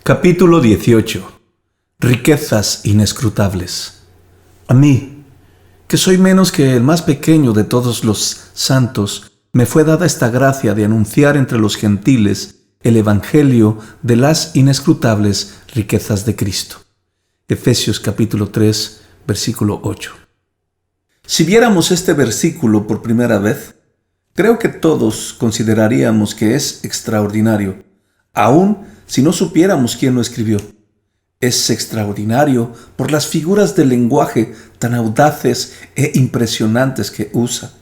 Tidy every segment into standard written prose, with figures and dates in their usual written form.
Capítulo 18. Riquezas inescrutables. A mí, que soy menos que el más pequeño de todos los santos, me fue dada esta gracia de anunciar entre los gentiles el evangelio de las inescrutables riquezas de Cristo. Efesios capítulo 3, versículo 8. Si viéramos este versículo por primera vez, creo que todos consideraríamos que es extraordinario, aun si no supiéramos quién lo escribió. Es extraordinario por las figuras de lenguaje tan audaces e impresionantes que usa,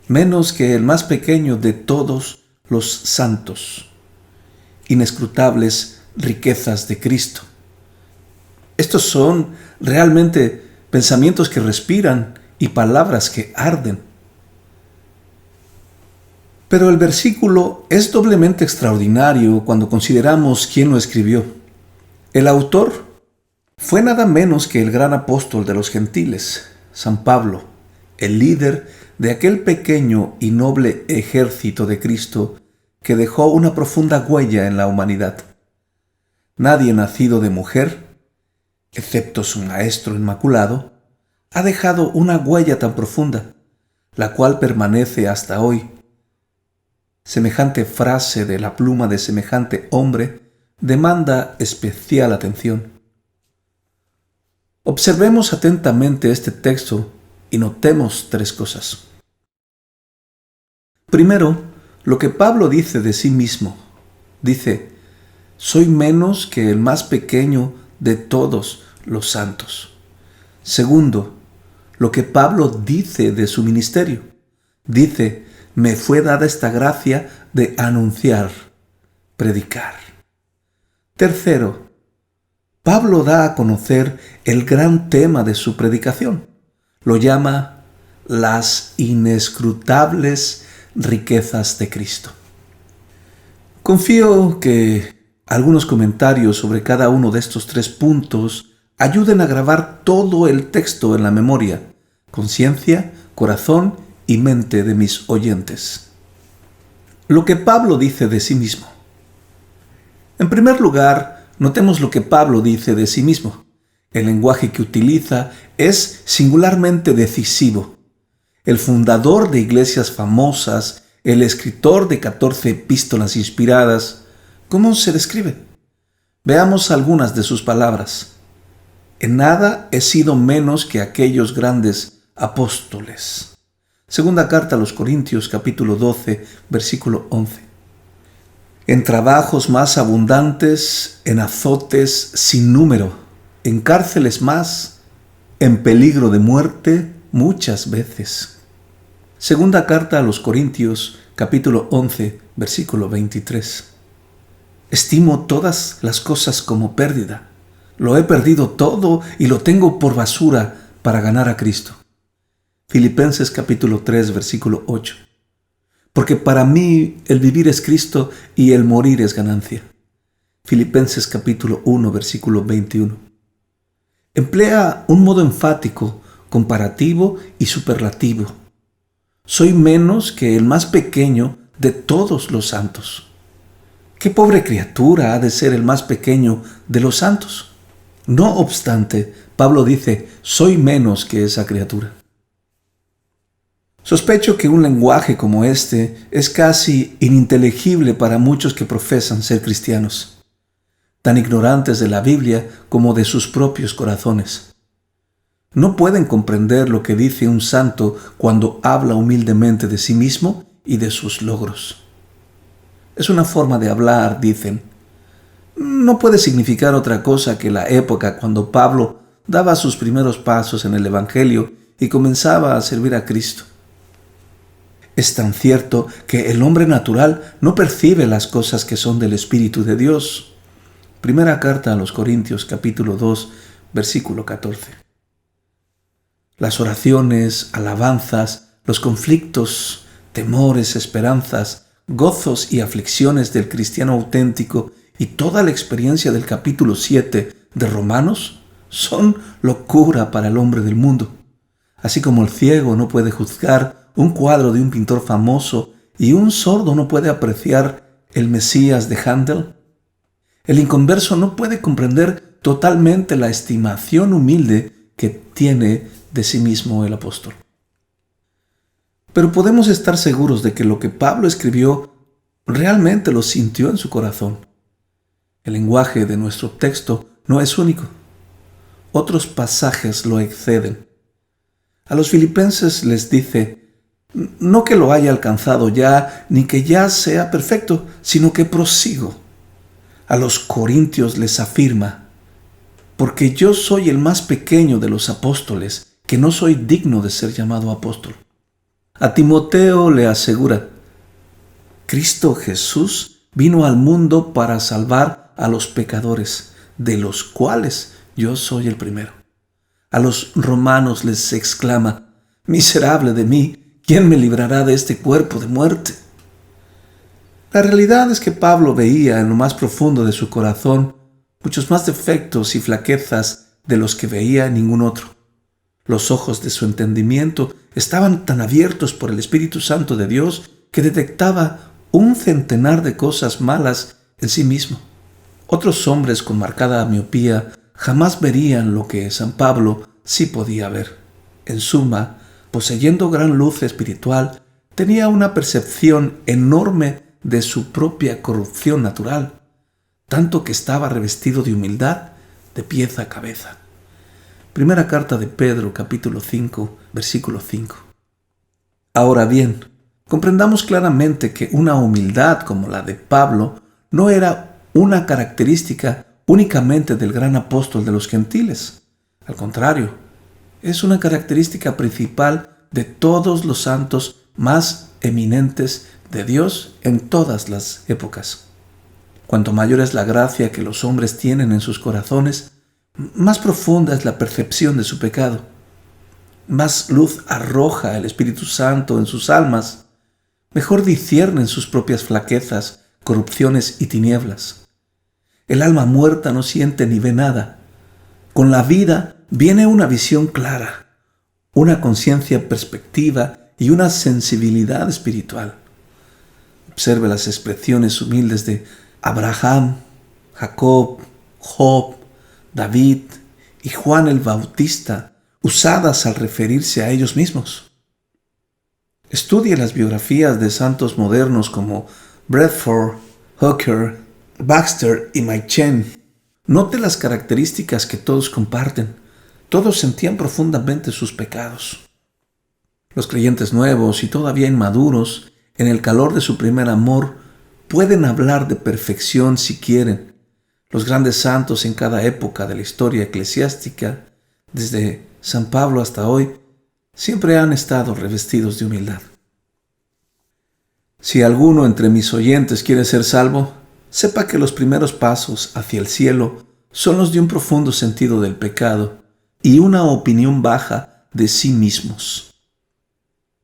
menos que el más pequeño de todos los santos. Inescrutables riquezas de Cristo. Estos son realmente pensamientos que respiran y palabras que arden. Pero el versículo es doblemente extraordinario cuando consideramos quién lo escribió. El autor fue nada menos que el gran apóstol de los gentiles, San Pablo, el líder de aquel pequeño y noble ejército de Cristo que dejó una profunda huella en la humanidad. Nadie nacido de mujer, excepto su Maestro Inmaculado, ha dejado una huella tan profunda, la cual permanece hasta hoy. Semejante frase de la pluma de semejante hombre demanda especial atención. Observemos atentamente este texto y notemos tres cosas. Primero, lo que Pablo dice de sí mismo. Dice: soy menos que el más pequeño de todos los santos. Segundo, lo que Pablo dice de su ministerio. Dice: me fue dada esta gracia de anunciar, predicar. Tercero, Pablo da a conocer el gran tema de su predicación. Lo llama las inescrutables riquezas de Cristo. Confío que algunos comentarios sobre cada uno de estos tres puntos ayuden a grabar todo el texto en la memoria, conciencia, corazón y mente de mis oyentes. Lo que Pablo dice de sí mismo. En primer lugar, notemos lo que Pablo dice de sí mismo. El lenguaje que utiliza es singularmente decisivo. El fundador de iglesias famosas, el escritor de 14 epístolas inspiradas, ¿cómo se describe? Veamos algunas de sus palabras. En nada he sido menos que aquellos grandes apóstoles. Segunda carta a los Corintios, capítulo 12, versículo 11. En trabajos más abundantes, en azotes sin número, en cárceles más, en peligro de muerte muchas veces. Segunda carta a los Corintios, capítulo 11, versículo 23. Estimo todas las cosas como pérdida. Lo he perdido todo y lo tengo por basura para ganar a Cristo. Filipenses capítulo 3, versículo 8. Porque para mí el vivir es Cristo y el morir es ganancia. Filipenses capítulo 1, versículo 21. Emplea un modo enfático, comparativo y superlativo. Soy menos que el más pequeño de todos los santos. ¿Qué pobre criatura ha de ser el más pequeño de los santos? No obstante, Pablo dice: soy menos que esa criatura. Sospecho que un lenguaje como este es casi ininteligible para muchos que profesan ser cristianos, tan ignorantes de la Biblia como de sus propios corazones. No pueden comprender lo que dice un santo cuando habla humildemente de sí mismo y de sus logros. Es una forma de hablar, dicen. No puede significar otra cosa que la época cuando Pablo daba sus primeros pasos en el Evangelio y comenzaba a servir a Cristo. Es tan cierto que el hombre natural no percibe las cosas que son del Espíritu de Dios. Primera carta a los Corintios, capítulo 2, versículo 14. Las oraciones, alabanzas, los conflictos, temores, esperanzas, gozos y aflicciones del cristiano auténtico y toda la experiencia del capítulo 7 de Romanos son locura para el hombre del mundo. Así como el ciego no puede juzgar un cuadro de un pintor famoso y un sordo no puede apreciar el Mesías de Händel, El inconverso no puede comprender totalmente la estimación humilde que tiene de sí mismo el apóstol. Pero podemos estar seguros de que lo que Pablo escribió realmente lo sintió en su corazón. El lenguaje de nuestro texto no es único. Otros pasajes lo exceden. A los filipenses les dice, no que lo haya alcanzado ya, ni que ya sea perfecto, sino que prosigo. A los corintios les afirma, porque yo soy el más pequeño de los apóstoles, que no soy digno de ser llamado apóstol. A Timoteo le asegura, Cristo Jesús vino al mundo para salvar a los pecadores, de los cuales yo soy el primero. A los romanos les exclama, miserable de mí, ¿quién me librará de este cuerpo de muerte? La realidad es que Pablo veía en lo más profundo de su corazón muchos más defectos y flaquezas de los que veía en ningún otro. Los ojos de su entendimiento estaban tan abiertos por el Espíritu Santo de Dios que detectaba un centenar de cosas malas en sí mismo. Otros hombres con marcada miopía jamás verían lo que San Pablo sí podía ver. En suma, poseyendo gran luz espiritual, tenía una percepción enorme de su propia corrupción natural, tanto que estaba revestido de humildad de pies a cabeza. Primera carta de Pedro, capítulo 5, versículo 5. Ahora bien, comprendamos claramente que una humildad como la de Pablo no era una característica únicamente del gran apóstol de los gentiles. Al contrario, es una característica principal de todos los santos más eminentes de Dios en todas las épocas. Cuanto mayor es la gracia que los hombres tienen en sus corazones, más profunda es la percepción de su pecado. Más luz arroja el Espíritu Santo en sus almas, mejor disciernen sus propias flaquezas, corrupciones y tinieblas. El alma muerta no siente ni ve nada. Con la vida viene una visión clara, una conciencia perspectiva y una sensibilidad espiritual. Observe las expresiones humildes de Abraham, Jacob, Job, David y Juan el Bautista, usadas al referirse a ellos mismos. Estudie las biografías de santos modernos como Bradford, Hooker, Baxter y Machen. Note las características que todos comparten. Todos sentían profundamente sus pecados. Los creyentes nuevos y todavía inmaduros, en el calor de su primer amor, pueden hablar de perfección si quieren. Los grandes santos en cada época de la historia eclesiástica, desde San Pablo hasta hoy, siempre han estado revestidos de humildad. Si alguno entre mis oyentes quiere ser salvo, sepa que los primeros pasos hacia el cielo son los de un profundo sentido del pecado y una opinión baja de sí mismos.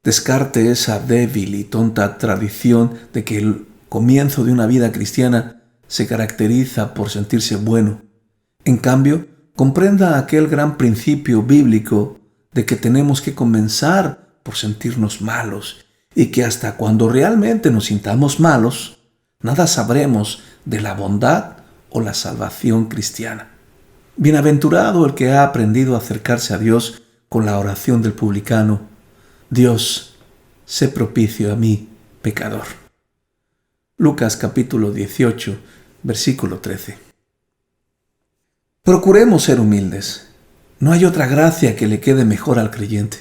Descarte esa débil y tonta tradición de que el comienzo de una vida cristiana se caracteriza por sentirse bueno. En cambio, comprenda aquel gran principio bíblico de que tenemos que comenzar por sentirnos malos y que hasta cuando realmente nos sintamos malos, nada sabremos de la bondad o la salvación cristiana. Bienaventurado el que ha aprendido a acercarse a Dios con la oración del publicano: Dios, sé propicio a mí, pecador. Lucas capítulo 18, versículo 13. Procuremos ser humildes. No hay otra gracia que le quede mejor al creyente.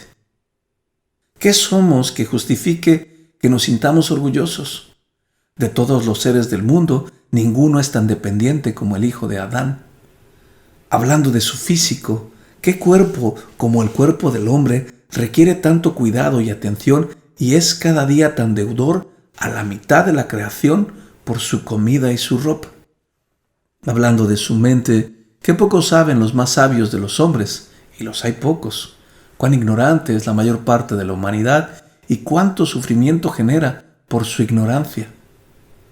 ¿Qué somos que justifique que nos sintamos orgullosos? De todos los seres del mundo, ninguno es tan dependiente como el hijo de Adán. Hablando de su físico, ¿qué cuerpo como el cuerpo del hombre requiere tanto cuidado y atención y es cada día tan deudor a la mitad de la creación por su comida y su ropa? Hablando de su mente, qué poco saben los más sabios de los hombres, y los hay pocos. Cuán ignorante es la mayor parte de la humanidad y cuánto sufrimiento genera por su ignorancia.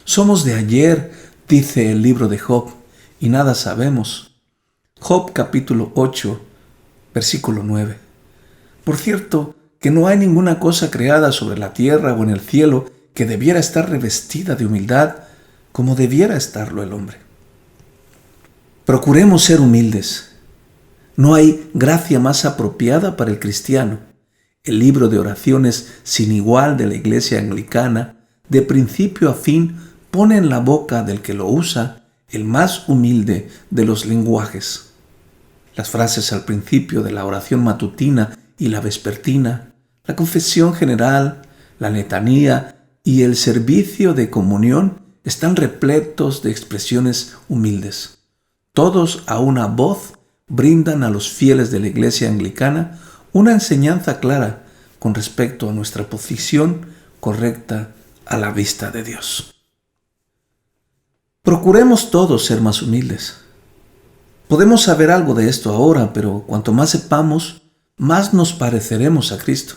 Somos de ayer, dice el libro de Job, y nada sabemos. Job capítulo 8, versículo 9. Por cierto, que no hay ninguna cosa creada sobre la tierra o en el cielo que debiera estar revestida de humildad como debiera estarlo el hombre. Procuremos ser humildes. No hay gracia más apropiada para el cristiano. El libro de oraciones sin igual de la Iglesia Anglicana, de principio a fin, pone en la boca del que lo usa el más humilde de los lenguajes. Las frases al principio de la oración matutina y la vespertina, la confesión general, la letanía y el servicio de comunión están repletos de expresiones humildes. Todos a una voz brindan a los fieles de la Iglesia Anglicana una enseñanza clara con respecto a nuestra posición correcta a la vista de Dios. Procuremos todos ser más humildes. Podemos saber algo de esto ahora, pero cuanto más sepamos, más nos pareceremos a Cristo.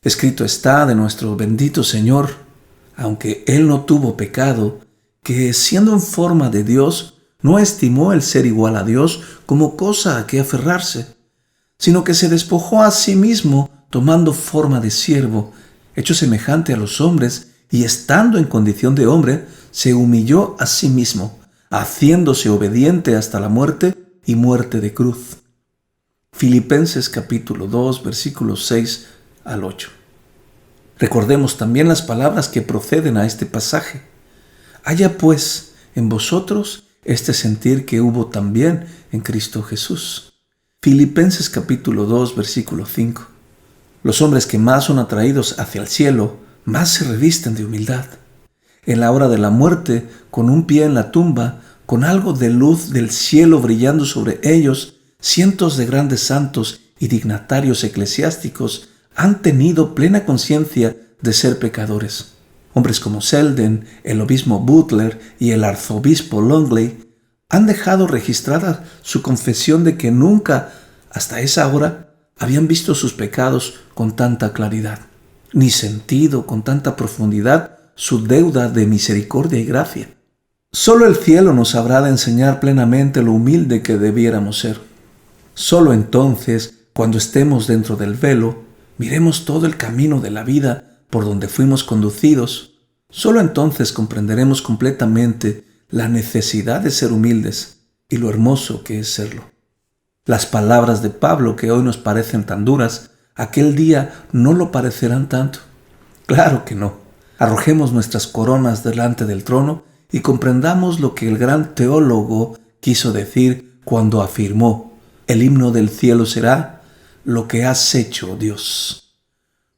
Escrito está de nuestro bendito Señor, aunque Él no tuvo pecado, que siendo en forma de Dios, no estimó el ser igual a Dios como cosa a que aferrarse, sino que se despojó a sí mismo tomando forma de siervo, hecho semejante a los hombres, y estando en condición de hombre, se humilló a sí mismo, haciéndose obediente hasta la muerte y muerte de cruz. Filipenses capítulo 2, versículos 6 al 8. Recordemos también las palabras que proceden a este pasaje. Haya pues en vosotros este sentir que hubo también en Cristo Jesús. Filipenses capítulo 2, versículo 5. Los hombres que más son atraídos hacia el cielo, más se revisten de humildad. En la hora de la muerte, con un pie en la tumba, con algo de luz del cielo brillando sobre ellos, cientos de grandes santos y dignatarios eclesiásticos han tenido plena conciencia de ser pecadores. Hombres como Selden, el obispo Butler y el arzobispo Longley han dejado registrada su confesión de que nunca, hasta esa hora, habían visto sus pecados con tanta claridad, ni sentido con tanta profundidad su deuda de misericordia y gracia. Solo el cielo nos habrá de enseñar plenamente lo humilde que debiéramos ser. Solo entonces, cuando estemos dentro del velo, miremos todo el camino de la vida por donde fuimos conducidos. Solo entonces comprenderemos completamente la necesidad de ser humildes y lo hermoso que es serlo. Las palabras de Pablo, que hoy nos parecen tan duras, aquel día no lo parecerán tanto. Claro que no. Arrojemos nuestras coronas delante del trono y comprendamos lo que el gran teólogo quiso decir cuando afirmó: el himno del cielo será lo que has hecho, Dios.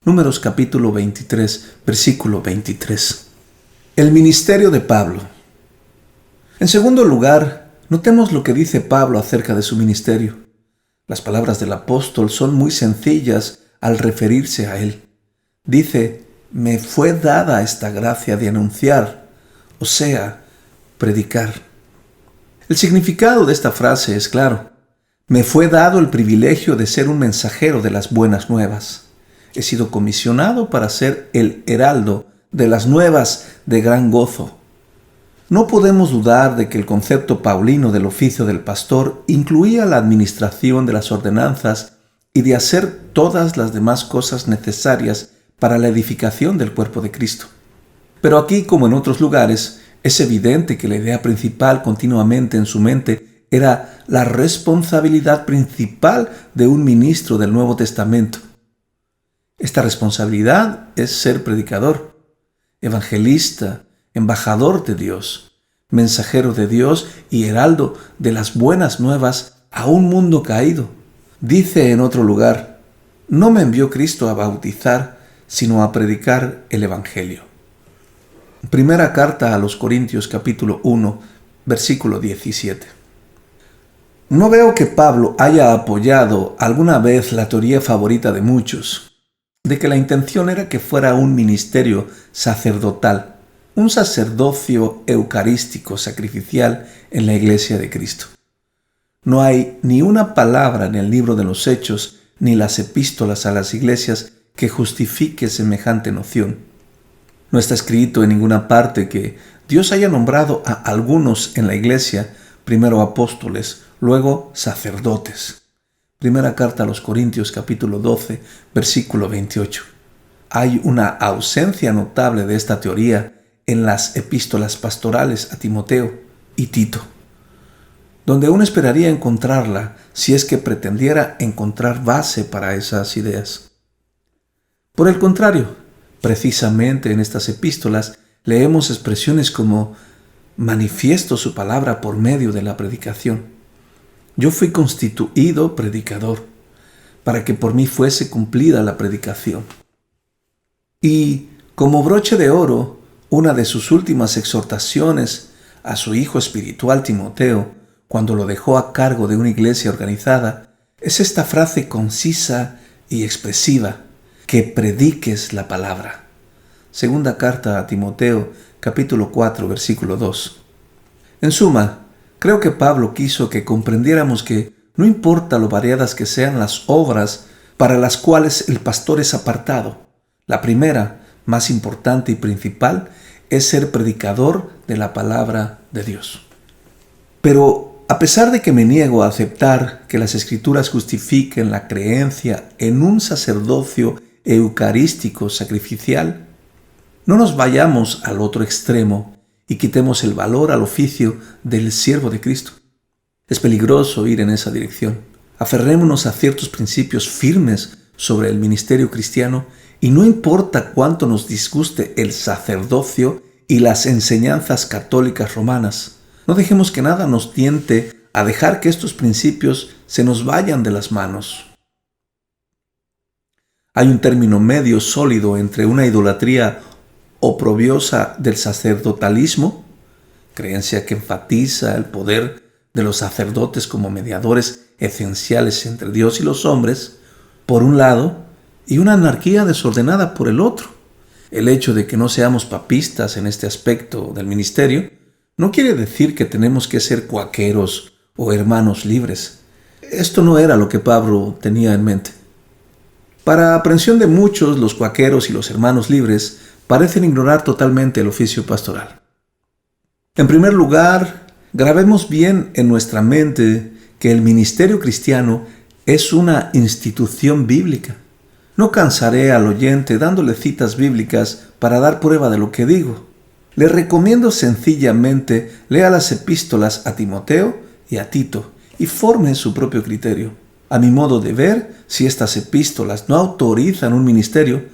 Números capítulo 23, versículo 23. El ministerio de Pablo. En segundo lugar, notemos lo que dice Pablo acerca de su ministerio. Las palabras del apóstol son muy sencillas al referirse a él. Dice: me fue dada esta gracia de anunciar, o sea, predicar. El significado de esta frase es claro. Me fue dado el privilegio de ser un mensajero de las buenas nuevas. He sido comisionado para ser el heraldo de las nuevas de gran gozo. No podemos dudar de que el concepto paulino del oficio del pastor incluía la administración de las ordenanzas y de hacer todas las demás cosas necesarias para la edificación del cuerpo de Cristo. Pero aquí, como en otros lugares, es evidente que la idea principal continuamente en su mente era la responsabilidad principal de un ministro del Nuevo Testamento. Esta responsabilidad es ser predicador, evangelista, embajador de Dios, mensajero de Dios y heraldo de las buenas nuevas a un mundo caído. Dice en otro lugar: no me envió Cristo a bautizar, sino a predicar el Evangelio. Primera carta a los Corintios capítulo 1, versículo 17. No veo que Pablo haya apoyado alguna vez la teoría favorita de muchos, de que la intención era que fuera un ministerio sacerdotal, un sacerdocio eucarístico sacrificial en la Iglesia de Cristo. No hay ni una palabra en el libro de los Hechos ni las epístolas a las iglesias que justifique semejante noción. No está escrito en ninguna parte que Dios haya nombrado a algunos en la iglesia, primero apóstoles, luego sacerdotes. Primera carta a los Corintios capítulo 12, versículo 28. Hay una ausencia notable de esta teoría en las epístolas pastorales a Timoteo y Tito. donde uno esperaría encontrarla si es que pretendiera encontrar base para esas ideas. Por el contrario, precisamente en estas epístolas leemos expresiones como manifiesto su palabra por medio de la predicación. Yo fui constituido predicador para que por mí fuese cumplida la predicación. Y como broche de oro, una de sus últimas exhortaciones a su hijo espiritual Timoteo, cuando lo dejó a cargo de una iglesia organizada, es esta frase concisa y expresiva: que prediques la palabra. Segunda carta a Timoteo, capítulo 4, versículo 2. En suma, creo que Pablo quiso que comprendiéramos que no importa lo variadas que sean las obras para las cuales el pastor es apartado, la primera, más importante y principal, es ser predicador de la palabra de Dios. Pero a pesar de que me niego a aceptar que las Escrituras justifiquen la creencia en un sacerdocio eucarístico sacrificial, no nos vayamos al otro extremo y quitemos el valor al oficio del siervo de Cristo. Es peligroso ir en esa dirección. Aferrémonos a ciertos principios firmes sobre el ministerio cristiano y no importa cuánto nos disguste el sacerdocio y las enseñanzas católicas romanas, no dejemos que nada nos tiente a dejar que estos principios se nos vayan de las manos. Hay un término medio sólido entre una idolatría oprobiosa del sacerdotalismo, creencia que enfatiza el poder de los sacerdotes como mediadores esenciales entre Dios y los hombres, por un lado, y una anarquía desordenada por el otro. El hecho de que no seamos papistas en este aspecto del ministerio no quiere decir que tenemos que ser cuáqueros o hermanos libres. Esto no era lo que Pablo tenía en mente. Para aprensión de muchos, los cuáqueros y los hermanos libres parecen ignorar totalmente el oficio pastoral. En primer lugar, grabemos bien en nuestra mente que el ministerio cristiano es una institución bíblica. No cansaré al oyente dándole citas bíblicas para dar prueba de lo que digo. Le recomiendo sencillamente lea las epístolas a Timoteo y a Tito y forme su propio criterio. A mi modo de ver, si estas epístolas no autorizan un ministerio,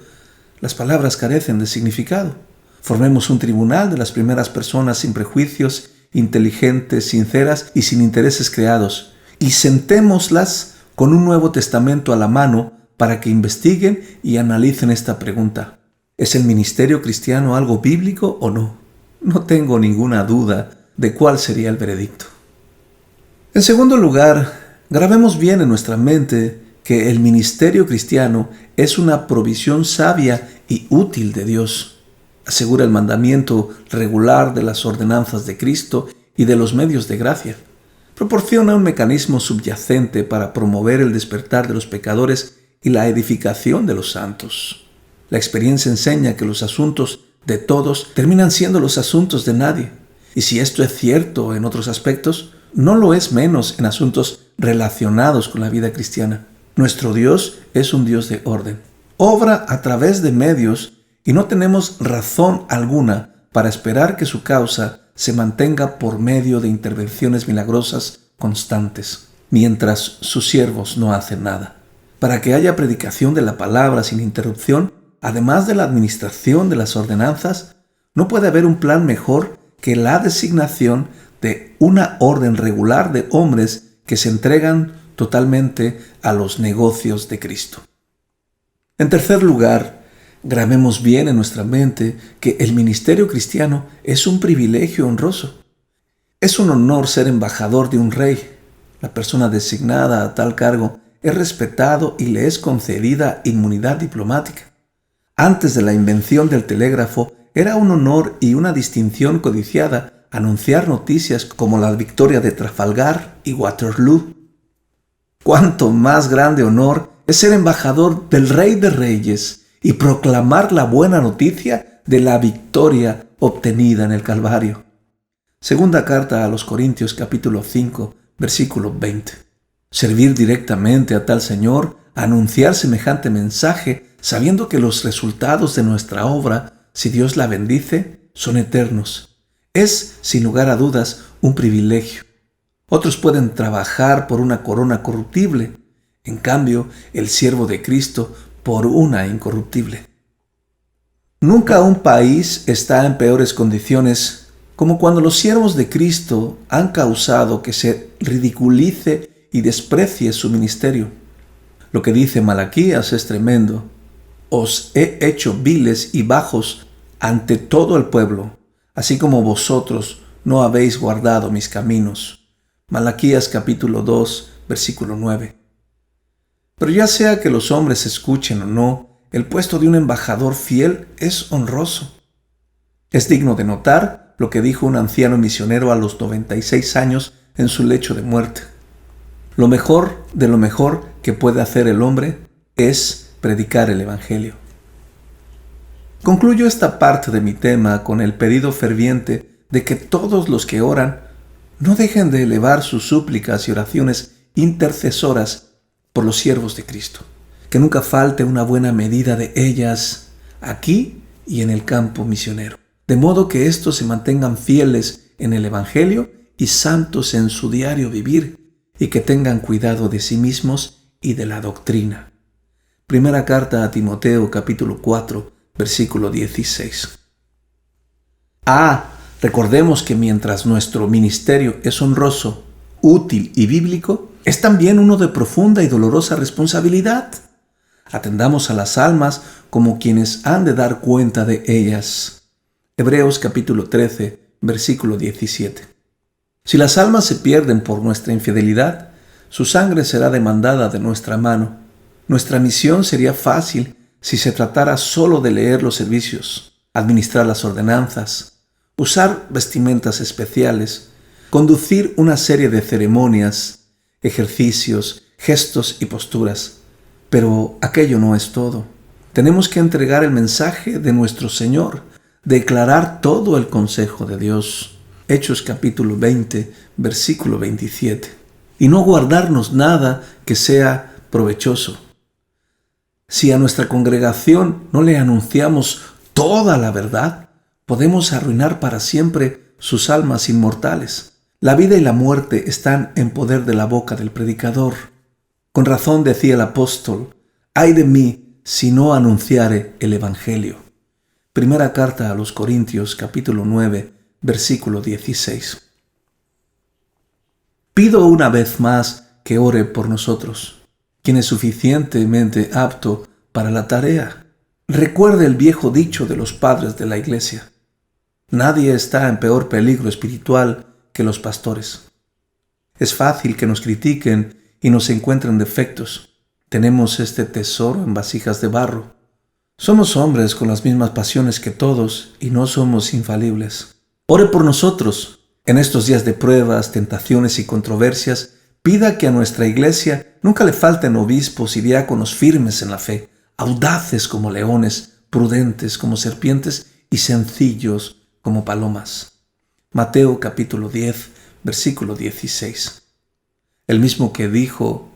las palabras carecen de significado. Formemos un tribunal de las primeras personas sin prejuicios, inteligentes, sinceras y sin intereses creados, y sentémoslas con un Nuevo Testamento a la mano para que investiguen y analicen esta pregunta: ¿es el ministerio cristiano algo bíblico o no? No tengo ninguna duda de cuál sería el veredicto. En segundo lugar, grabemos bien en nuestra mente que el ministerio cristiano es una provisión sabia y útil de Dios. Asegura el mandamiento regular de las ordenanzas de Cristo y de los medios de gracia. Proporciona un mecanismo subyacente para promover el despertar de los pecadores y la edificación de los santos. La experiencia enseña que los asuntos de todos terminan siendo los asuntos de nadie. Y si esto es cierto en otros aspectos, no lo es menos en asuntos relacionados con la vida cristiana. Nuestro Dios es un Dios de orden. Obra a través de medios y no tenemos razón alguna para esperar que su causa se mantenga por medio de intervenciones milagrosas constantes, mientras sus siervos no hacen nada. Para que haya predicación de la palabra sin interrupción, además de la administración de las ordenanzas, no puede haber un plan mejor que la designación de una orden regular de hombres que se entregan totalmente a los negocios de Cristo. En tercer lugar, grabemos bien en nuestra mente que el ministerio cristiano es un privilegio honroso. Es un honor ser embajador de un rey. La persona designada a tal cargo es respetado y le es concedida inmunidad diplomática. Antes de la invención del telégrafo, era un honor y una distinción codiciada anunciar noticias como la victoria de Trafalgar y Waterloo. Cuánto más grande honor es ser embajador del Rey de Reyes y proclamar la buena noticia de la victoria obtenida en el Calvario. Segunda carta a los Corintios, capítulo 5, versículo 20. Servir directamente a tal Señor, anunciar semejante mensaje, sabiendo que los resultados de nuestra obra, si Dios la bendice, son eternos. Es, sin lugar a dudas, un privilegio. Otros pueden trabajar por una corona corruptible, en cambio, el siervo de Cristo por una incorruptible. Nunca un país está en peores condiciones como cuando los siervos de Cristo han causado que se ridiculice y desprecie su ministerio. Lo que dice Malaquías es tremendo. Os he hecho viles y bajos ante todo el pueblo, así como vosotros no habéis guardado mis caminos. Malaquías capítulo 2, versículo 9. Pero ya sea que los hombres escuchen o no, el puesto de un embajador fiel es honroso. Es digno de notar lo que dijo un anciano misionero a los 96 años en su lecho de muerte. Lo mejor de lo mejor que puede hacer el hombre es predicar el Evangelio. Concluyo esta parte de mi tema con el pedido ferviente de que todos los que oran no dejen de elevar sus súplicas y oraciones intercesoras por los siervos de Cristo. Que nunca falte una buena medida de ellas aquí y en el campo misionero, de modo que éstos se mantengan fieles en el Evangelio y santos en su diario vivir, y que tengan cuidado de sí mismos y de la doctrina. Primera carta a Timoteo capítulo 4, versículo 16. Recordemos que mientras nuestro ministerio es honroso, útil y bíblico, es también uno de profunda y dolorosa responsabilidad. Atendamos a las almas como quienes han de dar cuenta de ellas. Hebreos capítulo 13, versículo 17. Si las almas se pierden por nuestra infidelidad, su sangre será demandada de nuestra mano. Nuestra misión sería fácil si se tratara solo de leer los servicios, administrar las ordenanzas, usar vestimentas especiales, conducir una serie de ceremonias, ejercicios, gestos y posturas. Pero aquello no es todo. Tenemos que entregar el mensaje de nuestro Señor, declarar todo el consejo de Dios. Hechos capítulo 20, versículo 27. Y no guardarnos nada que sea provechoso. Si a nuestra congregación no le anunciamos toda la verdad, podemos arruinar para siempre sus almas inmortales. La vida y la muerte están en poder de la boca del predicador. Con razón decía el apóstol: «Ay de mí si no anunciare el Evangelio». Primera carta a los Corintios, capítulo 9, versículo 16. Pido una vez más que ore por nosotros, quien es suficientemente apto para la tarea. Recuerde el viejo dicho de los padres de la iglesia: nadie está en peor peligro espiritual que los pastores. Es fácil que nos critiquen y nos encuentren defectos. Tenemos este tesoro en vasijas de barro. Somos hombres con las mismas pasiones que todos y no somos infalibles. Ore por nosotros. En estos días de pruebas, tentaciones y controversias, pida que a nuestra iglesia nunca le falten obispos y diáconos firmes en la fe, audaces como leones, prudentes como serpientes y sencillos como palomas. Mateo capítulo 10, versículo 16. El mismo que dijo: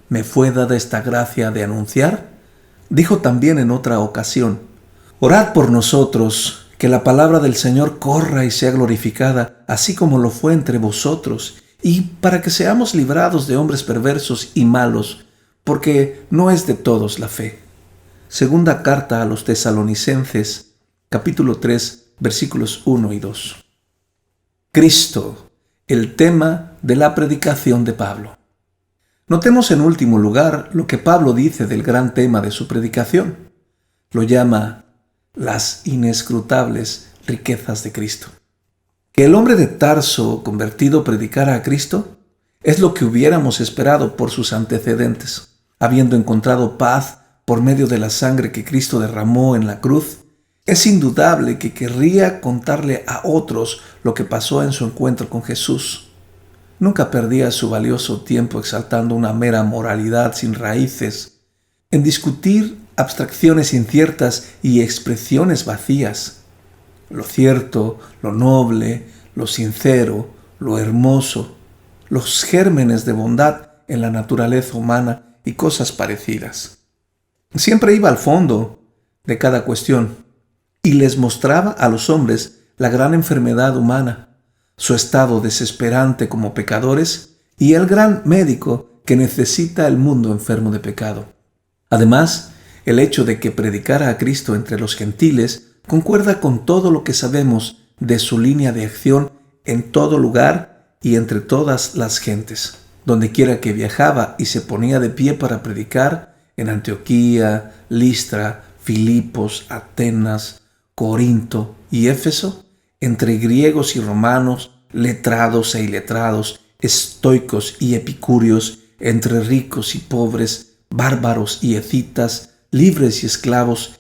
«Me fue dada esta gracia de anunciar», dijo también en otra ocasión: «Orad por nosotros, que la palabra del Señor corra y sea glorificada, así como lo fue entre vosotros, y para que seamos librados de hombres perversos y malos, porque no es de todos la fe». Segunda carta a los Tesalonicenses, capítulo 3, versículos 1 y 2. Cristo, el tema de la predicación de Pablo. Notemos en último lugar lo que Pablo dice del gran tema de su predicación. Lo llama las inescrutables riquezas de Cristo. Que el hombre de Tarso convertido predicara a Cristo es lo que hubiéramos esperado por sus antecedentes. Habiendo encontrado paz por medio de la sangre que Cristo derramó en la cruz, es indudable que querría contarle a otros lo que pasó en su encuentro con Jesús. Nunca perdía su valioso tiempo exaltando una mera moralidad sin raíces, en discutir abstracciones inciertas y expresiones vacías. Lo cierto, lo noble, lo sincero, lo hermoso, los gérmenes de bondad en la naturaleza humana y cosas parecidas. Siempre iba al fondo de cada cuestión y les mostraba a los hombres la gran enfermedad humana, su estado desesperante como pecadores y el gran médico que necesita el mundo enfermo de pecado. Además, el hecho de que predicara a Cristo entre los gentiles concuerda con todo lo que sabemos de su línea de acción en todo lugar y entre todas las gentes. Donde quiera que viajaba y se ponía de pie para predicar, en Antioquía, Listra, Filipos, Atenas, Corinto y Éfeso, entre griegos y romanos, letrados e iletrados, estoicos y epicúreos, entre ricos y pobres, bárbaros y escitas, libres y esclavos,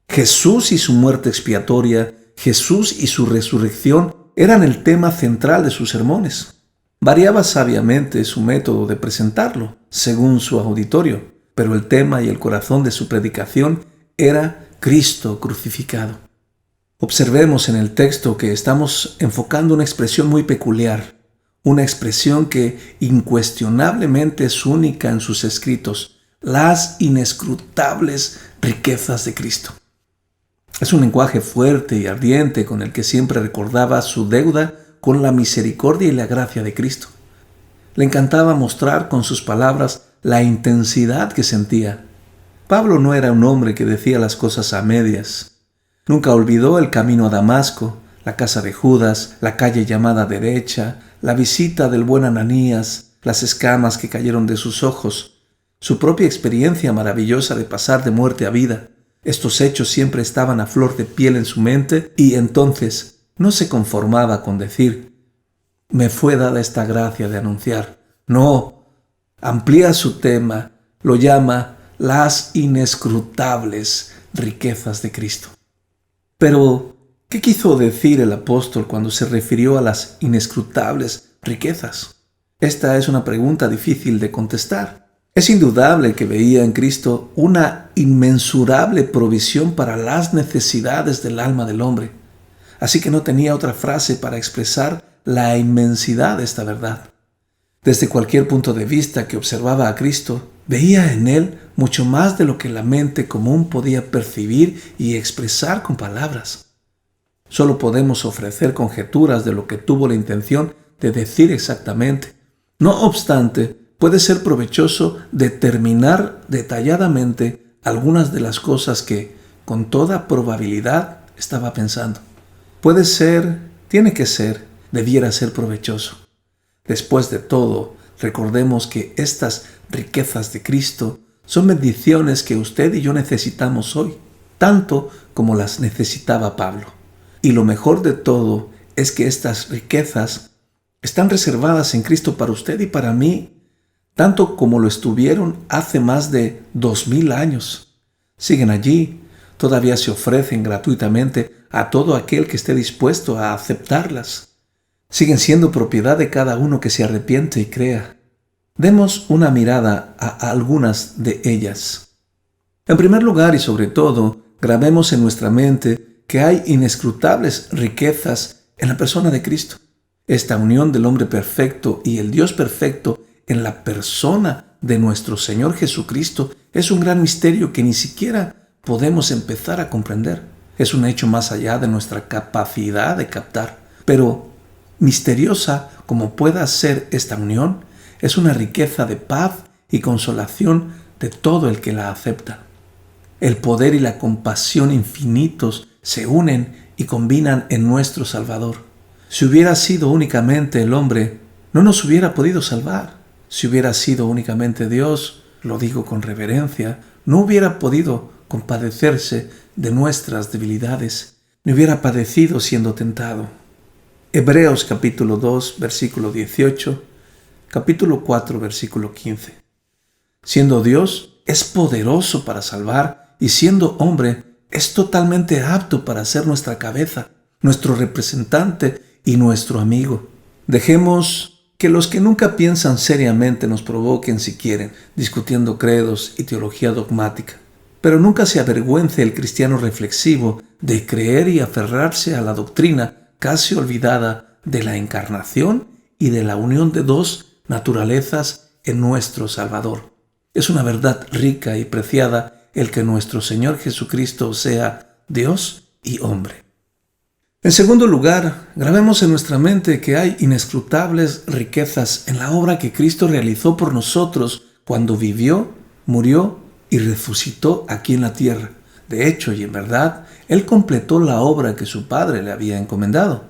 Jesús y su muerte expiatoria, Jesús y su resurrección eran el tema central de sus sermones. Variaba sabiamente su método de presentarlo, según su auditorio, pero el tema y el corazón de su predicación era Cristo crucificado. Observemos en el texto que estamos enfocando una expresión muy peculiar, una expresión que incuestionablemente es única en sus escritos, las inescrutables riquezas de Cristo. Es un lenguaje fuerte y ardiente con el que siempre recordaba su deuda con la misericordia y la gracia de Cristo. Le encantaba mostrar con sus palabras la intensidad que sentía. Pablo no era un hombre que decía las cosas a medias. Nunca olvidó el camino a Damasco, la casa de Judas, la calle llamada derecha, la visita del buen Ananías, las escamas que cayeron de sus ojos, su propia experiencia maravillosa de pasar de muerte a vida. Estos hechos siempre estaban a flor de piel en su mente y entonces no se conformaba con decir, me fue dada esta gracia de anunciar. No, amplía su tema, lo llama las inescrutables riquezas de Cristo. Pero, ¿qué quiso decir el apóstol cuando se refirió a las inescrutables riquezas? Esta es una pregunta difícil de contestar. Es indudable que veía en Cristo una inmensurable provisión para las necesidades del alma del hombre. Así que no tenía otra frase para expresar la inmensidad de esta verdad. Desde cualquier punto de vista que observaba a Cristo, veía en él mucho más de lo que la mente común podía percibir y expresar con palabras. Solo podemos ofrecer conjeturas de lo que tuvo la intención de decir exactamente. No obstante, puede ser provechoso determinar detalladamente algunas de las cosas que, con toda probabilidad, estaba pensando. Puede ser, tiene que ser, debiera ser provechoso. Después de todo, recordemos que estas riquezas de Cristo son bendiciones que usted y yo necesitamos hoy, tanto como las necesitaba Pablo. Y lo mejor de todo es que estas riquezas están reservadas en Cristo para usted y para mí, tanto como lo estuvieron hace más de 2000 años. Siguen allí, todavía se ofrecen gratuitamente a todo aquel que esté dispuesto a aceptarlas. Siguen siendo propiedad de cada uno que se arrepiente y crea. Demos una mirada a algunas de ellas. En primer lugar y sobre todo, grabemos en nuestra mente que hay inescrutables riquezas en la persona de Cristo. Esta unión del hombre perfecto y el Dios perfecto en la persona de nuestro Señor Jesucristo es un gran misterio que ni siquiera podemos empezar a comprender. Es un hecho más allá de nuestra capacidad de captar. Pero, misteriosa como pueda ser esta unión, es una riqueza de paz y consolación de todo el que la acepta. El poder y la compasión infinitos se unen y combinan en nuestro Salvador. Si hubiera sido únicamente el hombre, no nos hubiera podido salvar. Si hubiera sido únicamente Dios, lo digo con reverencia, no hubiera podido compadecerse de nuestras debilidades, ni hubiera padecido siendo tentado. Hebreos capítulo 2, versículo 18, capítulo 4, versículo 15. Siendo Dios, es poderoso para salvar, y siendo hombre, es totalmente apto para ser nuestra cabeza, nuestro representante y nuestro amigo. Dejemos que los que nunca piensan seriamente nos provoquen si quieren, discutiendo credos y teología dogmática. Pero nunca se avergüence el cristiano reflexivo de creer y aferrarse a la doctrina casi olvidada de la encarnación y de la unión de dos naturalezas en nuestro Salvador. Es una verdad rica y preciada el que nuestro Señor Jesucristo sea Dios y hombre. En segundo lugar, grabemos en nuestra mente que hay inescrutables riquezas en la obra que Cristo realizó por nosotros cuando vivió, murió y resucitó aquí en la tierra. De hecho y en verdad, Él completó la obra que su Padre le había encomendado.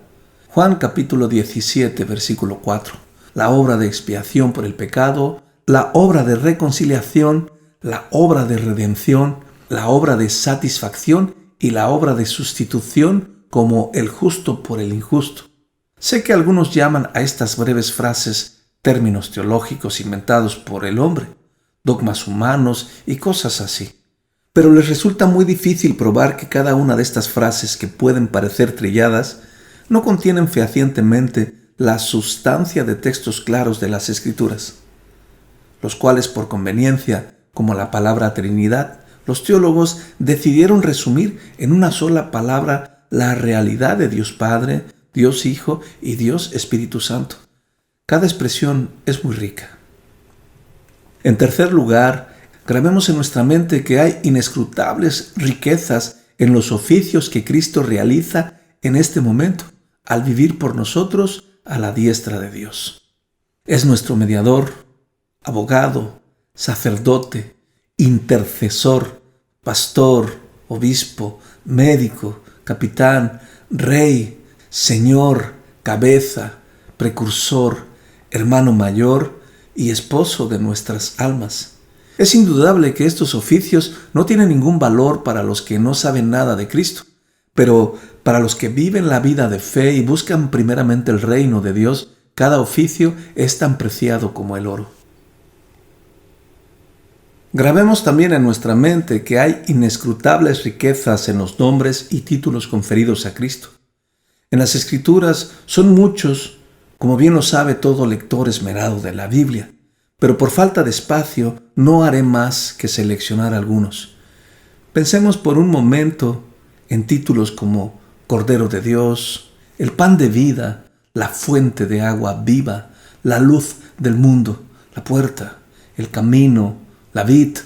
Juan capítulo 17, versículo 4. La obra de expiación por el pecado, la obra de reconciliación, la obra de redención, la obra de satisfacción y la obra de sustitución como el justo por el injusto. Sé que algunos llaman a estas breves frases términos teológicos inventados por el hombre, dogmas humanos y cosas así. Pero les resulta muy difícil probar que cada una de estas frases que pueden parecer trilladas no contienen fehacientemente la sustancia de textos claros de las Escrituras, los cuales por conveniencia, como la palabra Trinidad, los teólogos decidieron resumir en una sola palabra la realidad de Dios Padre, Dios Hijo y Dios Espíritu Santo. Cada expresión es muy rica. En tercer lugar, grabemos en nuestra mente que hay inescrutables riquezas en los oficios que Cristo realiza en este momento, al vivir por nosotros a la diestra de Dios. Es nuestro mediador, abogado, sacerdote, intercesor, pastor, obispo, médico, capitán, rey, señor, cabeza, precursor, hermano mayor y esposo de nuestras almas. Es indudable que estos oficios no tienen ningún valor para los que no saben nada de Cristo, pero para los que viven la vida de fe y buscan primeramente el reino de Dios, cada oficio es tan preciado como el oro. Grabemos también en nuestra mente que hay inescrutables riquezas en los nombres y títulos conferidos a Cristo. En las Escrituras son muchos, como bien lo sabe todo lector esmerado de la Biblia, pero por falta de espacio no haré más que seleccionar algunos. Pensemos por un momento en títulos como Cordero de Dios, el pan de vida, la fuente de agua viva, la luz del mundo, la puerta, el camino, la vid,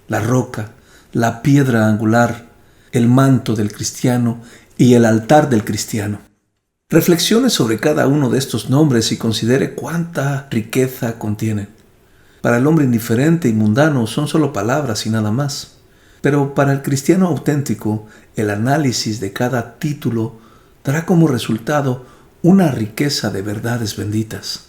la roca, la piedra angular, el manto del cristiano y el altar del cristiano. Reflexione sobre cada uno de estos nombres y considere cuánta riqueza contienen. Para el hombre indiferente y mundano son solo palabras y nada más. Pero para el cristiano auténtico, el análisis de cada título dará como resultado una riqueza de verdades benditas.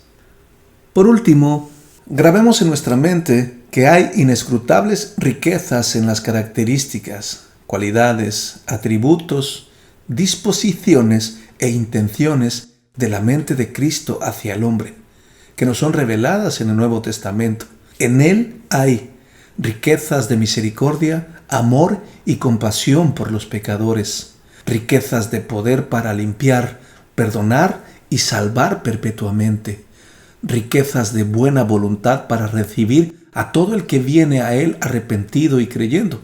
Por último, grabemos en nuestra mente que hay inescrutables riquezas en las características, cualidades, atributos, disposiciones e intenciones de la mente de Cristo hacia el hombre, que nos son reveladas en el Nuevo Testamento. En Él hay riquezas de misericordia, amor y compasión por los pecadores, riquezas de poder para limpiar, perdonar y salvar perpetuamente, riquezas de buena voluntad para recibir a todo el que viene a Él arrepentido y creyendo,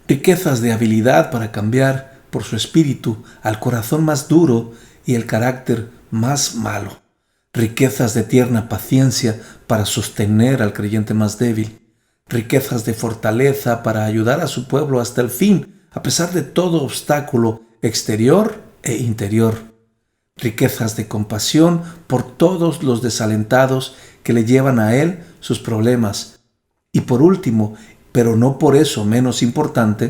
riquezas de habilidad para cambiar por su espíritu al corazón más duro y el carácter más malo, riquezas de tierna paciencia para sostener al creyente más débil, riquezas de fortaleza para ayudar a su pueblo hasta el fin, a pesar de todo obstáculo exterior e interior, riquezas de compasión por todos los desalentados que le llevan a Él sus problemas, y por último, pero no por eso menos importante,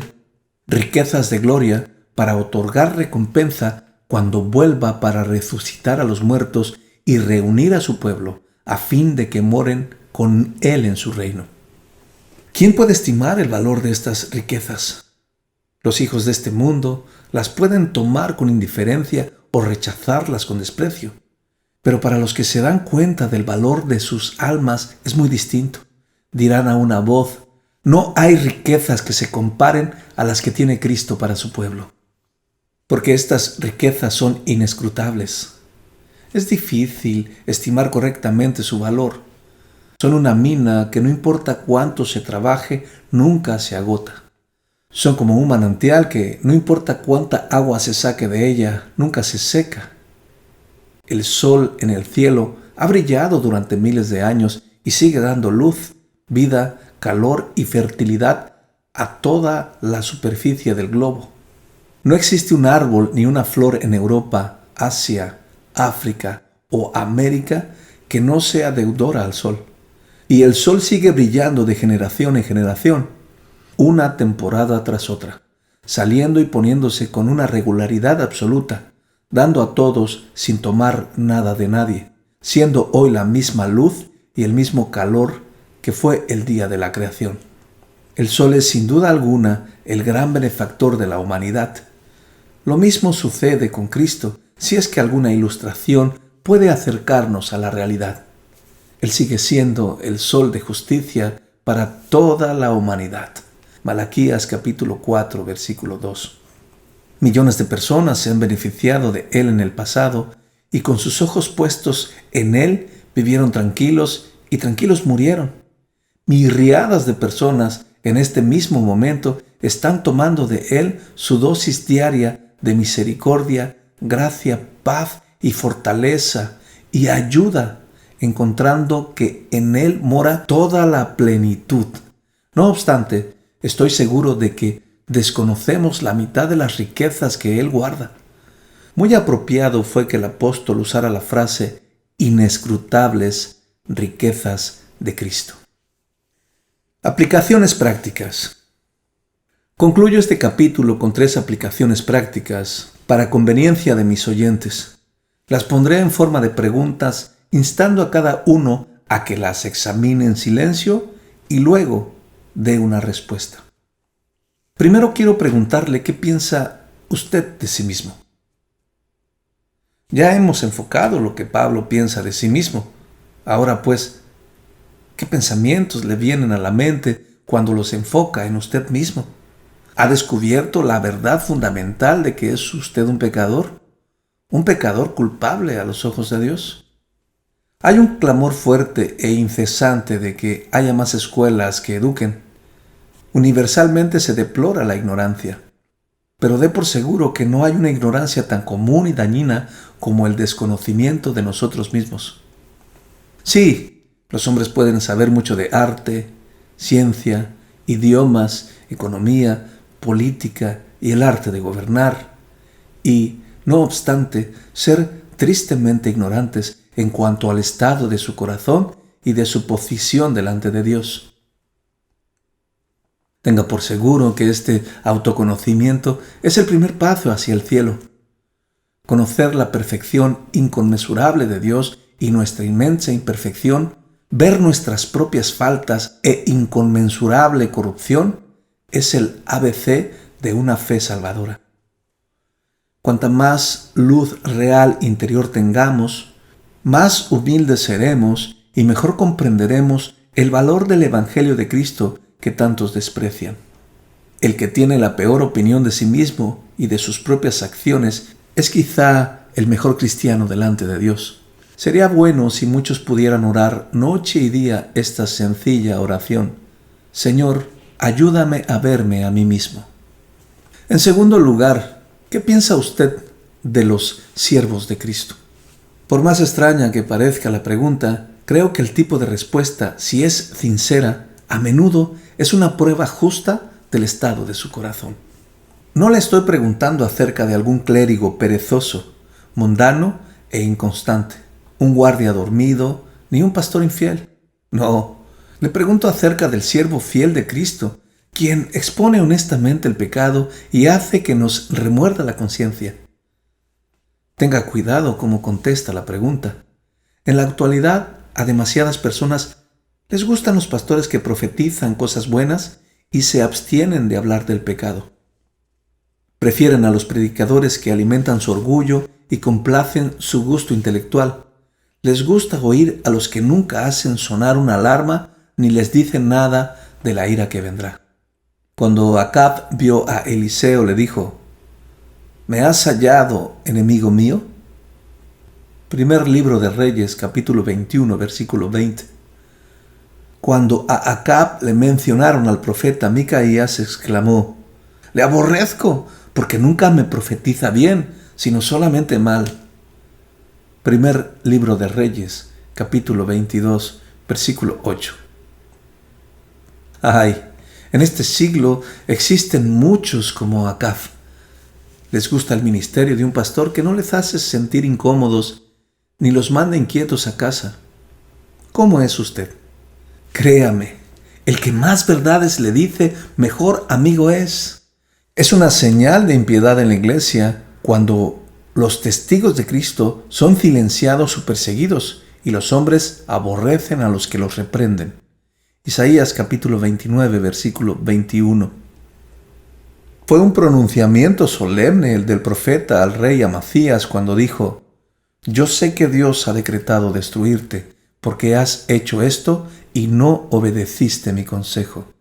riquezas de gloria para otorgar recompensa cuando vuelva para resucitar a los muertos y reunir a su pueblo, a fin de que moren con Él en su reino. ¿Quién puede estimar el valor de estas riquezas? Los hijos de este mundo las pueden tomar con indiferencia o rechazarlas con desprecio, pero para los que se dan cuenta del valor de sus almas es muy distinto. Dirán a una voz: no hay riquezas que se comparen a las que tiene Cristo para su pueblo, porque estas riquezas son inescrutables. Es difícil estimar correctamente su valor. Son una mina que no importa cuánto se trabaje, nunca se agota. Son como un manantial que no importa cuánta agua se saque de ella, nunca se seca. El sol en el cielo ha brillado durante miles de años y sigue dando luz, vida, calor y fertilidad a toda la superficie del globo. No existe un árbol ni una flor en Europa, Asia, África o América que no sea deudora al sol. Y el sol sigue brillando de generación en generación, una temporada tras otra, saliendo y poniéndose con una regularidad absoluta, dando a todos sin tomar nada de nadie, siendo hoy la misma luz y el mismo calor que fue el día de la creación. El sol es sin duda alguna el gran benefactor de la humanidad. Lo mismo sucede con Cristo, si es que alguna ilustración puede acercarnos a la realidad. Él sigue siendo el sol de justicia para toda la humanidad. Malaquías capítulo 4, versículo 2. Millones de personas se han beneficiado de Él en el pasado y con sus ojos puestos en Él vivieron tranquilos y tranquilos murieron. Myriadas de personas en este mismo momento están tomando de Él su dosis diaria de misericordia, gracia, paz y fortaleza y ayuda, encontrando que en Él mora toda la plenitud. No obstante, estoy seguro de que desconocemos la mitad de las riquezas que Él guarda. Muy apropiado fue que el apóstol usara la frase inescrutables riquezas de Cristo. Aplicaciones prácticas. Concluyo este capítulo con 3 aplicaciones prácticas para conveniencia de mis oyentes. Las pondré en forma de preguntas, instando a cada uno a que las examine en silencio y luego dé una respuesta. Primero quiero preguntarle qué piensa usted de sí mismo. Ya hemos enfocado lo que Pablo piensa de sí mismo. Ahora pues, ¿qué pensamientos le vienen a la mente cuando los enfoca en usted mismo? ¿Ha descubierto la verdad fundamental de que es usted un pecador culpable a los ojos de Dios? Hay un clamor fuerte e incesante de que haya más escuelas que eduquen. Universalmente se deplora la ignorancia, pero dé por seguro que no hay una ignorancia tan común y dañina como el desconocimiento de nosotros mismos. Sí, los hombres pueden saber mucho de arte, ciencia, idiomas, economía, política y el arte de gobernar, y, no obstante, ser tristemente ignorantes en cuanto al estado de su corazón y de su posición delante de Dios. Tenga por seguro que este autoconocimiento es el primer paso hacia el cielo. Conocer la perfección inconmensurable de Dios y nuestra inmensa imperfección, ver nuestras propias faltas e inconmensurable corrupción, es el ABC de una fe salvadora. Cuanta más luz real interior tengamos, más humildes seremos y mejor comprenderemos el valor del Evangelio de Cristo que tantos desprecian. El que tiene la peor opinión de sí mismo y de sus propias acciones es quizá el mejor cristiano delante de Dios. Sería bueno si muchos pudieran orar noche y día esta sencilla oración: Señor, ayúdame a verme a mí mismo. En segundo lugar, ¿qué piensa usted de los siervos de Cristo? Por más extraña que parezca la pregunta, creo que el tipo de respuesta, si es sincera, a menudo es una prueba justa del estado de su corazón. No le estoy preguntando acerca de algún clérigo perezoso, mundano e inconstante, un guardia dormido, ni un pastor infiel. No, le pregunto acerca del siervo fiel de Cristo, quien expone honestamente el pecado y hace que nos remuerda la conciencia. Tenga cuidado cómo contesta la pregunta. En la actualidad, a demasiadas personas les gustan los pastores que profetizan cosas buenas y se abstienen de hablar del pecado. Prefieren a los predicadores que alimentan su orgullo y complacen su gusto intelectual. Les gusta oír a los que nunca hacen sonar una alarma ni les dicen nada de la ira que vendrá. Cuando Acab vio a Eliseo, le dijo: ¿Me has hallado, enemigo mío? Primer libro de Reyes, capítulo 21, versículo 20. Cuando a Acab le mencionaron al profeta Micaías, exclamó: «Le aborrezco, porque nunca me profetiza bien, sino solamente mal». Primer libro de Reyes, capítulo 22, versículo 8. Ay, en este siglo existen muchos como Acab. Les gusta el ministerio de un pastor que no les hace sentir incómodos ni los manda inquietos a casa. ¿Cómo es usted? Créame, el que más verdades le dice, mejor amigo es. Es una señal de impiedad en la iglesia cuando los testigos de Cristo son silenciados o perseguidos y los hombres aborrecen a los que los reprenden. Isaías capítulo 29, versículo 21. Fue un pronunciamiento solemne el del profeta al rey Amacías cuando dijo: «Yo sé que Dios ha decretado destruirte, porque has hecho esto y no obedeciste mi consejo».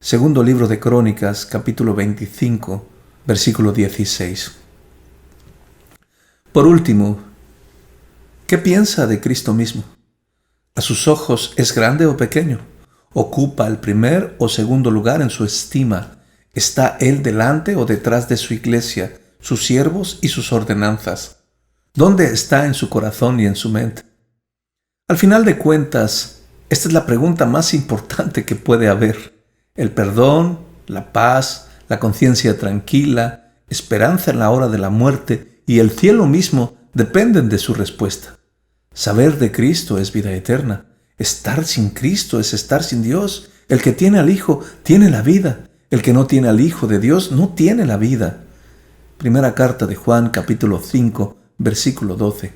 Segundo libro de Crónicas, capítulo 25, versículo 16. Por último, ¿qué piensa de Cristo mismo? ¿A sus ojos es grande o pequeño? ¿Ocupa el primer o segundo lugar en su estima? ¿Está Él delante o detrás de su iglesia, sus siervos y sus ordenanzas? ¿Dónde está en su corazón y en su mente? Al final de cuentas, esta es la pregunta más importante que puede haber. El perdón, la paz, la conciencia tranquila, esperanza en la hora de la muerte y el cielo mismo dependen de su respuesta. Saber de Cristo es vida eterna. Estar sin Cristo es estar sin Dios. El que tiene al Hijo tiene la vida. El que no tiene al Hijo de Dios no tiene la vida. Primera carta de Juan, capítulo 5, versículo 12.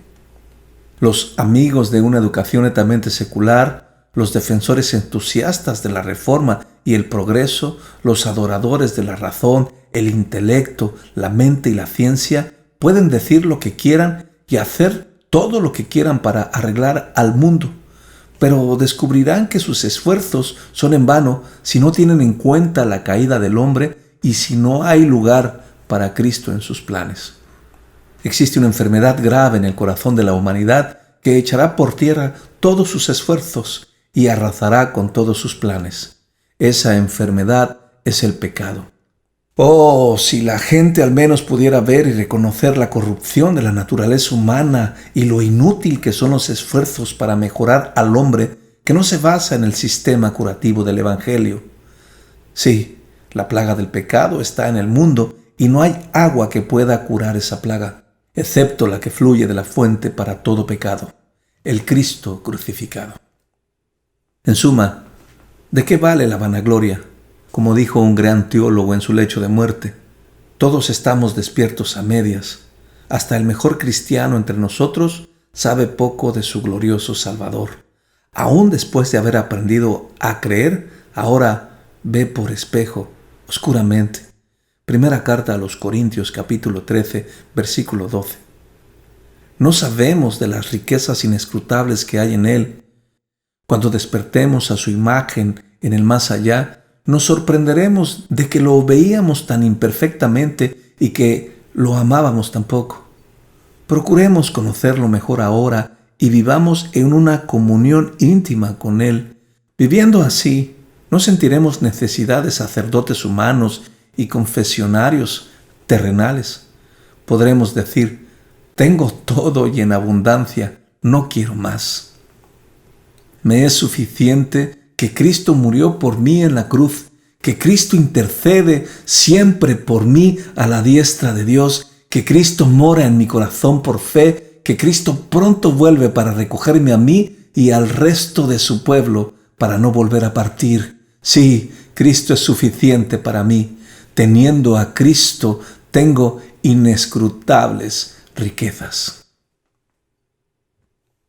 Los amigos de una educación netamente secular, los defensores entusiastas de la reforma y el progreso, los adoradores de la razón, el intelecto, la mente y la ciencia, pueden decir lo que quieran y hacer todo lo que quieran para arreglar al mundo, pero descubrirán que sus esfuerzos son en vano si no tienen en cuenta la caída del hombre y si no hay lugar para Cristo en sus planes. Existe una enfermedad grave en el corazón de la humanidad que echará por tierra todos sus esfuerzos y arrasará con todos sus planes. Esa enfermedad es el pecado. Oh, si la gente al menos pudiera ver y reconocer la corrupción de la naturaleza humana y lo inútil que son los esfuerzos para mejorar al hombre que no se basa en el sistema curativo del Evangelio. Sí, la plaga del pecado está en el mundo y no hay agua que pueda curar esa plaga, excepto la que fluye de la fuente para todo pecado, el Cristo crucificado. En suma, ¿de qué vale la vanagloria? Como dijo un gran teólogo en su lecho de muerte, todos estamos despiertos a medias. Hasta el mejor cristiano entre nosotros sabe poco de su glorioso Salvador. Aún después de haber aprendido a creer, ahora ve por espejo, oscuramente. Primera carta a los Corintios, capítulo 13, versículo 12. No sabemos de las riquezas inescrutables que hay en Él. Cuando despertemos a su imagen en el más allá, nos sorprenderemos de que lo veíamos tan imperfectamente y que lo amábamos tan poco. Procuremos conocerlo mejor ahora y vivamos en una comunión íntima con Él. Viviendo así, no sentiremos necesidad de sacerdotes humanos y confesionarios terrenales. Podremos decir: tengo todo y en abundancia, no quiero más. Me es suficiente que Cristo murió por mí en la cruz, que Cristo intercede siempre por mí a la diestra de Dios, que Cristo mora en mi corazón por fe, que Cristo pronto vuelve para recogerme a mí y al resto de su pueblo para no volver a partir. Sí, Cristo es suficiente para mí. Teniendo a Cristo, tengo inescrutables riquezas.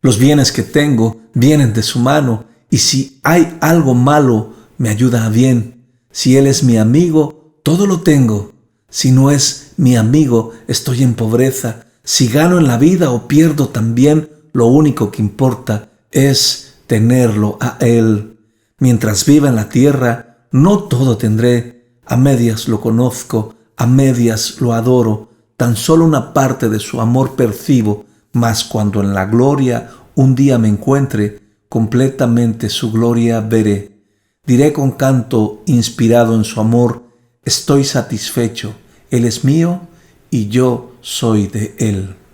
Los bienes que tengo vienen de su mano, y si hay algo malo, me ayuda a bien. Si Él es mi amigo, todo lo tengo. Si no es mi amigo, estoy en pobreza. Si gano en la vida o pierdo también, lo único que importa es tenerlo a Él. Mientras viva en la tierra, no todo tendré. A medias lo conozco, a medias lo adoro. Tan solo una parte de su amor percibo, mas cuando en la gloria un día me encuentre, completamente su gloria veré. Diré con canto inspirado en su amor: estoy satisfecho, Él es mío y yo soy de Él.